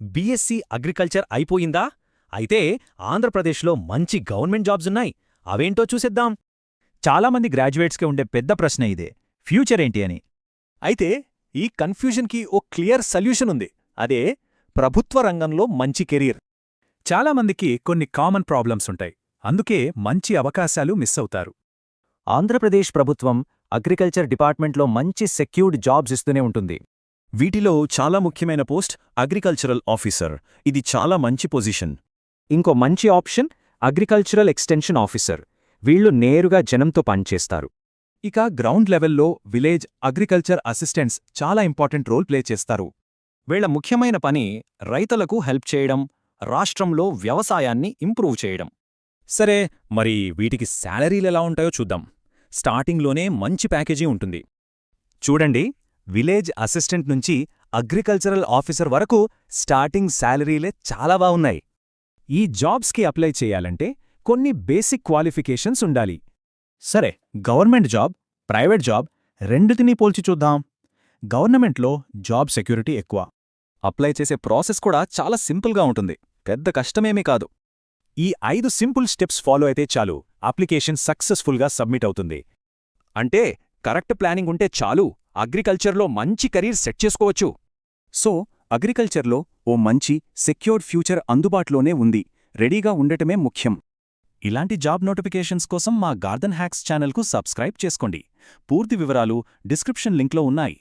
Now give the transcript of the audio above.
BSc agriculture అయిపోయిందా? అయితే ఆంధ్రప్రదేశ్లో మంచి గవర్నమెంట్ జాబ్సున్నాయి. అవేంటో చూసేద్దాం. చాలామంది గ్రాడ్యుయేట్స్కి ఉండే పెద్ద ప్రశ్న ఇదే, ఫ్యూచర్ ఏంటి అని. అయితే ఈ కన్ఫ్యూజన్కి ఓ క్లియర్ సొల్యూషన్ ఉంది. అదే ప్రభుత్వ రంగంలో మంచి కెరీర్. చాలామందికి కొన్ని కామన్ ప్రాబ్లమ్స్ ఉంటాయి, అందుకే మంచి అవకాశాలు మిస్ అవుతారు. ఆంధ్రప్రదేశ్ ప్రభుత్వం అగ్రికల్చర్ డిపార్ట్మెంట్లో మంచి సెక్యూర్డ్ జాబ్స్ ఇస్తూనే ఉంటుంది. వీటిలో చాలా ముఖ్యమైన పోస్ట్ అగ్రికల్చరల్ ఆఫీసర్. ఇది చాలా మంచి పొజిషన్. ఇంకో మంచి ఆప్షన్ అగ్రికల్చరల్ ఎక్స్టెన్షన్ ఆఫీసర్. వీళ్లు నేరుగా జనంతో పనిచేస్తారు. ఇక గ్రౌండ్ లెవెల్లో విలేజ్ అగ్రికల్చర్ అసిస్టెంట్స్ చాలా ఇంపార్టెంట్ రోల్ ప్లే చేస్తారు. వీళ్ల ముఖ్యమైన పని రైతులకు హెల్ప్ చేయడం, రాష్ట్రంలో వ్యవసాయాన్ని ఇంప్రూవ్ చేయడం. సరే, మరి వీటికి శాలరీలెలా ఉంటాయో చూద్దాం. స్టార్టింగ్లోనే మంచి ప్యాకేజీ ఉంటుంది. చూడండి, విలేజ్ అసిస్టెంట్ నుంచి అగ్రికల్చరల్ ఆఫీసర్ వరకు స్టార్టింగ్ శాలరీలే చాలా బావున్నాయి. ఈ జాబ్స్కి అప్లై చేయాలంటే కొన్ని బేసిక్ క్వాలిఫికేషన్స్ ఉండాలి. సరే, గవర్నమెంట్ జాబ్, ప్రైవేట్ జాబ్ రెండిటినీ పోల్చి చూద్దాం. గవర్నమెంట్లో జాబ్ సెక్యూరిటీ ఎక్కువ. అప్లై చేసే ప్రాసెస్ కూడా చాలా సింపుల్గా ఉంటుంది, పెద్ద కష్టమేమీ కాదు. ఈ 5 సింపుల్ స్టెప్స్ ఫాలో అయితే చాలు, అప్లికేషన్ సక్సెస్ఫుల్గా సబ్మిట్ అవుతుంది. అంటే కరెక్ట్ ప్లానింగ్ ఉంటే చాలు, అగ్రికల్చర్లో మంచి కెరీర్ సెట్ చేసుకోవచ్చు. సో, అగ్రికల్చర్లో ఓ మంచి సెక్యూర్డ్ ఫ్యూచర్ అందుబాటులోనే ఉంది. రెడీగా ఉండటమే ముఖ్యం. ఇలాంటి జాబ్ నోటిఫికేషన్స్ కోసం మా గార్డెన్ హ్యాక్స్ ఛానల్కు సబ్స్క్రైబ్ చేసుకోండి. పూర్తి వివరాలు డిస్క్రిప్షన్ లింక్లో ఉన్నాయి.